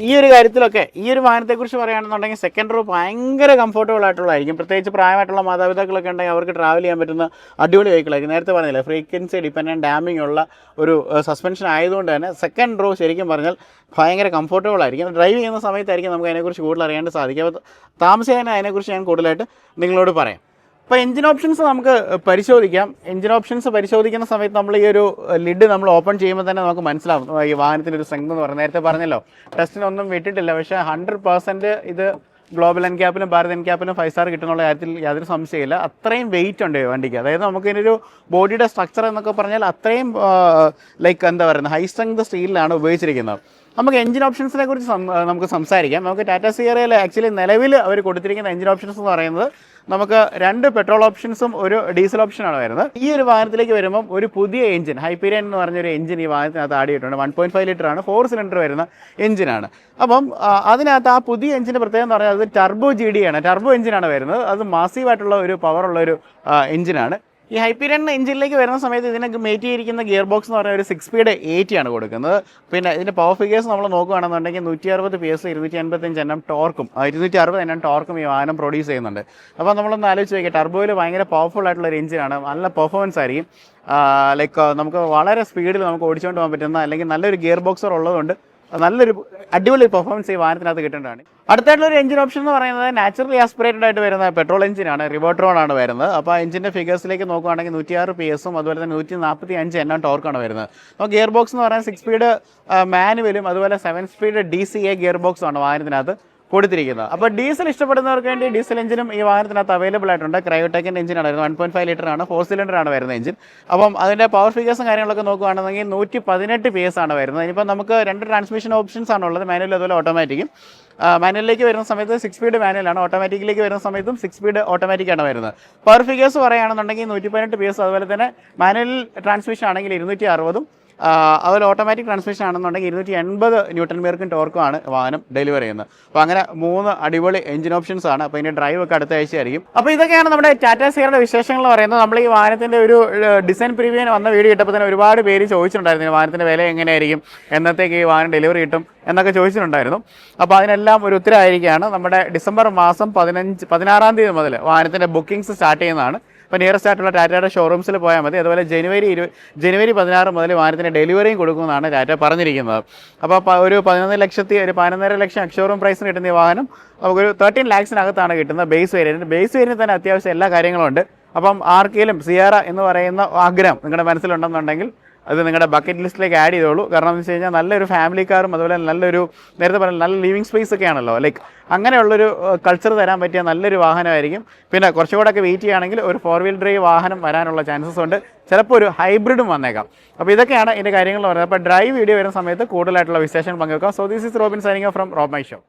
ഈ ഒരു കാര്യത്തിലൊക്കെ ഈ ഒരു വാഹനത്തെക്കുറിച്ച് പറയുകയാണെന്നുണ്ടെങ്കിൽ സെക്കൻഡ് റോ ഭയങ്കര കംഫർട്ടബിൾ ആയിട്ടുള്ളതായിരിക്കും. പ്രത്യേകിച്ച് പ്രായമായിട്ടുള്ള മാതാപിതാക്കളൊക്കെ ഉണ്ടെങ്കിൽ അവർക്ക് ട്രാവൽ ചെയ്യാൻ പറ്റുന്ന അടിപൊളി വെഹിക്കിളായിരിക്കും. നേരത്തെ പറഞ്ഞില്ല, ഫ്രീക്വൻസി ഡിപ്പെൻഡൻറ്റ് ഡാമിംഗ് ഉള്ള ഒരു സസ്പെൻഷൻ ആയതുകൊണ്ട് തന്നെ സെക്കൻഡ് റോ ശരിക്കും പറഞ്ഞാൽ ഭയങ്കര കംഫർട്ടബിൾ ആയിരിക്കും. ഡ്രൈവ് ചെയ്യുന്ന സമയത്തായിരിക്കും നമുക്ക് അതിനെക്കുറിച്ച് കൂടുതൽ അറിയാൻ സാധിക്കും. അപ്പോൾ താമസിക്കാൻ അതിനെക്കുറിച്ച് ഞാൻ കൂടുതലായിട്ട് നിങ്ങളോട് പറയാം. അപ്പോൾ എഞ്ചിൻ ഓപ്ഷൻസ് നമുക്ക് പരിശോധിക്കാം. എഞ്ചിൻ ഓപ്ഷൻസ് പരിശോധിക്കുന്ന സമയത്ത് നമ്മൾ ഈ ഒരു ലിഡ് നമ്മൾ ഓപ്പൺ ചെയ്യുമ്പോൾ തന്നെ നമുക്ക് മനസ്സിലാവും ഈ വാഹനത്തിൻ്റെ ഒരു സ്ട്രെങ്ത് എന്ന് പറയുന്നത്. നേരത്തെ പറഞ്ഞല്ലോ, ടെസ്റ്റിനൊന്നും വിട്ടിട്ടില്ല, പക്ഷേ 100% ഇത് ഗ്ലോബൽ എൻക്യാപ്പിലും ഭാരത് എൻക്യാപ്പിലും 5 സ്റ്റാർ കിട്ടുന്നുള്ള കാര്യത്തിൽ യാതൊരു സംശയമില്ല. അത്രയും വെയിറ്റ് ഉണ്ട് വണ്ടിക്ക്. അതായത് നമുക്ക് ഇതിനൊരു ബോഡിയുടെ സ്ട്രക്ചർ എന്നൊക്കെ പറഞ്ഞാൽ അത്രയും എന്താ പറയുന്നത്, ഹൈ സ്ട്രെങ്ത് സ്റ്റീലിലാണ് ഉപയോഗിച്ചിരിക്കുന്നത്. നമുക്ക് എഞ്ചിൻ ഓപ്ഷൻസിനെ കുറിച്ച് നമുക്ക് സംസാരിക്കാം. നമുക്ക് ടാറ്റ സിയറയിൽ ആക്ച്വലി നിലവിൽ അവർ കൊടുത്തിരിക്കുന്ന എഞ്ചിൻ ഓപ്ഷൻസ് എന്ന് പറയുന്നത് നമുക്ക് 2 പെട്രോൾ ഓപ്ഷൻസും ഒരു ഡീസൽ ഓപ്ഷനാണ് വരുന്നത്. ഈ ഒരു വാഹനത്തിലേക്ക് വരുമ്പം ഒരു പുതിയ എഞ്ചിൻ, ഹൈപ്പീരിയൻ എന്ന് പറഞ്ഞൊരു എഞ്ചിൻ ഈ വാഹനത്തിനകത്ത് ആഡ് ചെയ്തിട്ടുണ്ട്. 1.5 ലിറ്ററാണ്, 4 സിലിണ്ടർ വരുന്ന എഞ്ചിനാണ്. അപ്പം അതിനകത്ത് ആ പുതിയ എഞ്ചിൻ്റെ പ്രത്യേകത എന്ന് പറഞ്ഞാൽ അത് ടർബോ GD ആണ്, ടർബോ എഞ്ചിനാണ് വരുന്നത്. അത് മാസീവായിട്ടുള്ള ഒരു പവറുള്ള ഒരു എഞ്ചിനാണ്. ഈ ഹൈപ്പീരിയൻ എഞ്ചിനിലേക്ക് വരുന്ന സമയത്ത് ഇതിനൊക്കെ മേറ്റ് ചെയ്തിരിക്കുന്ന ഗിയർ ബോക്സ് എന്ന് പറഞ്ഞാൽ ഒരു 6 സ്പീഡ് 80 ആണ് കൊടുക്കുന്നത്. പിന്നെ ഇതിൻ്റെ പവർ ഫിഗേഴ്സ് നമ്മൾ നോക്കുകയാണെന്നുണ്ടെങ്കിൽ 160 PS 255 Nm ടോർക്കും 260 Nm ടോർക്കും ഈ വാഹനം പ്രൊഡ്യൂസ് ചെയ്യുന്നുണ്ട്. അപ്പോൾ നമ്മളൊന്ന് ആലോചിച്ച് നോക്കിയാൽ ടർബോയിൽ ഭയങ്കര പവർഫുൾ ആയിട്ടുള്ള ഒരു എഞ്ചിനാണ്. നല്ല പെർഫോമൻസ് ആയിരിക്കും. നമുക്ക് വളരെ സ്പീഡിൽ നമുക്ക് ഓടിച്ചുകൊണ്ട് പോകാൻ പറ്റുന്ന, അല്ലെങ്കിൽ നല്ലൊരു ഗിയർ ബോക്സർ ഉള്ളതുകൊണ്ട് നല്ലൊരു അടിപൊളി പെർഫോമൻസ് ഈ വാഹനത്തിനകത്ത് കിട്ടേണ്ടതാണ്. അടുത്തായിട്ടുള്ളൊരു എഞ്ചിൻ ഓപ്ഷൻ എന്ന് പറയുന്നത് നാച്ചുറലി ആസ്പിറേറ്റഡ് ആയിട്ട് വരുന്ന പെട്രോൾ എഞ്ചിനാണ്, റിവോട്രോൺ ആണ് വരുന്നത്. അപ്പോൾ ആ എഞ്ചിൻ്റെ ഫിഗേഴ്സിലേക്ക് നോക്കുകയാണെങ്കിൽ 106 PS അതുപോലെ തന്നെ 145 Nm ടോർക്കാണ് വരുന്നത്. അപ്പോൾ ഗിയർ ബോക്സ് എന്ന് പറയുന്നത് 6 സ്പീഡ് മാനുവലും അതുപോലെ 7 സ്പീഡ് DCA ഗിയർ ബോക്സും ആണ് വാഹനത്തിനകത്ത് കൊടുത്തിരിക്കുന്നത്. അപ്പോൾ ഡീസൽ ഇഷ്ടപ്പെടുന്നവർക്ക് വേണ്ടി ഡീസൽ എഞ്ചിനും ഈ വാഹനത്തിനകത്ത് അവൈലബിൾ ആയിട്ടുണ്ട്. ക്രയോടെക്കിൻ്റെ എഞ്ചിനാണ് വരുന്നത്, 1.5 ലിറ്ററാണ്, 4 സിലിണ്ടറാണ് വരുന്ന എഞ്ചിൻ. അപ്പം അതിൻ്റെ പവർ ഫിഗേഴ്സും കാര്യങ്ങളൊക്കെ നോക്കുകയാണെന്നുണ്ടെങ്കിൽ 118 PS ആണ് വരുന്നത്. ഇനിയിപ്പോൾ നമുക്ക് 2 ട്രാൻസ്മിഷൻ ഓപ്ഷൻസ് ആണുള്ളത്, മാനുവൽ അതുപോലെ ഓട്ടോമാറ്റിക്കും. മാനുവലിലേക്ക് വരുന്ന സമയത്ത് 6 സ്പീഡ് മാനുവലാണ്, ഓട്ടോമാറ്റിക്കിലേക്ക് വരുന്ന സമയത്തും 6 സ്പീഡ് ഓട്ടോമാറ്റിക്കാണ് വരുന്നത്. പവർ ഫിഗേഴ്സ് പറയുകയാണെന്നുണ്ടെങ്കിൽ 118 PS, അതുപോലെ തന്നെ മാനുവൽ ട്രാൻസ്മിഷൻ ആണെങ്കിൽ 260, അതുപോലെ ഓട്ടോമാറ്റിക് ട്രാൻസ്മിഷൻ ആണെന്നുണ്ടെങ്കിൽ 280 Nm ടോർക്കുമാണ് വാഹനം ഡെലിവർ ചെയ്യുന്നത്. അപ്പോൾ അങ്ങനെ 3 അടിപൊളി എഞ്ചിൻ ഓപ്ഷൻസ് ആണ്. അപ്പോൾ ഇതിൻ്റെ ഡ്രൈവ് ഒക്കെ അടുത്ത ആഴ്ചയായിരിക്കും. അപ്പോൾ ഇതൊക്കെയാണ് നമ്മുടെ ടാറ്റ സിയറയുടെ വിശേഷങ്ങൾ എന്ന് പറയുന്നത്. നമ്മൾ ഈ വാഹനത്തിൻ്റെ ഒരു ഡിസൈൻ പ്രിവ്യൂവിന് വന്ന വീഡിയോ ഇട്ടപ്പോൾ തന്നെ ഒരുപാട് പേര് ചോദിച്ചിട്ടുണ്ടായിരുന്നു വാഹനത്തിൻ്റെ വില എങ്ങനെയായിരിക്കും, എന്നത്തേക്ക് ഈ വാഹനം ഡെലിവറി കിട്ടും എന്നൊക്കെ ചോദിച്ചിട്ടുണ്ടായിരുന്നു. അപ്പോൾ അതിനെല്ലാം ഒരു ഉത്തരവായിരിക്കുകയാണ്. നമ്മുടെ ഡിസംബർ മാസം 16-ാം തീയതി മുതൽ വാഹനത്തിൻ്റെ ബുക്കിംഗ്സ് സ്റ്റാർട്ട് ചെയ്യുന്നതാണ്. അപ്പോൾ നിയറസ്റ്റ് ആയിട്ടുള്ള ടാറ്റയുടെ ഷോറൂംസിൽ പോയാൽ മതി. അതുപോലെ ജനുവരി 16 മുതൽ വാഹനത്തിന് ഡെലിവറിയും കൊടുക്കുമെന്നാണ് ടാറ്റ പറഞ്ഞിരിക്കുന്നത്. അപ്പോൾ ഒരു 11 ലക്ഷം എക്സ്ഷോറൂം പ്രൈസിന് കിട്ടുന്ന ഈ വാഹനം നമുക്കൊരു 13 lakhs-നകത്താണ് കിട്ടുന്നത്. ബേസ് വേരിയൻറ്റ് തന്നെ അത്യാവശ്യം എല്ലാ കാര്യങ്ങളും ഉണ്ട്. അപ്പം ആർക്കെങ്കിലും സിയറ എന്ന് പറയുന്ന ആഗ്രഹം നിങ്ങളുടെ മനസ്സിലുണ്ടെന്നുണ്ടെങ്കിൽ അത് നിങ്ങളുടെ ബക്കറ്റ് ലിസ്റ്റിലേക്ക് ആഡ് ചെയ്തോളൂ. കാരണം എന്ന് വെച്ച് കഴിഞ്ഞാൽ നല്ലൊരു ഫാമിലി കാറും അതുപോലെ നല്ലൊരു നേരത്തെ പറഞ്ഞ നല്ല ലിവിങ് സ്പേസ് ഒക്കെ ആണല്ലോ, അങ്ങനെയുള്ളൊരു കൾച്ചർ തരാൻ പറ്റിയ നല്ലൊരു വാഹനമായിരിക്കും. പിന്നെ കുറച്ചുകൂടെ ഒക്കെ വെയിറ്റ് ചെയ്യുകയാണെങ്കിൽ ഒരു 4-wheel drive വാഹനം വരാനുള്ള ചാൻസസ് ഉണ്ട്. ചിലപ്പോൾ ഒരു ഹൈബ്രിഡും വന്നേക്കാം. അപ്പോൾ ഇതൊക്കെയാണ് ഇതിൻ്റെ കാര്യങ്ങൾ പറയുന്നത്. അപ്പോൾ ഡ്രൈവ് വീഡിയോ വരുന്ന സമയത്ത് കൂടുതലായിട്ടുള്ള വിശേഷങ്ങൾ പങ്കുവെക്കാം. So this is Robin signing from Rob my show.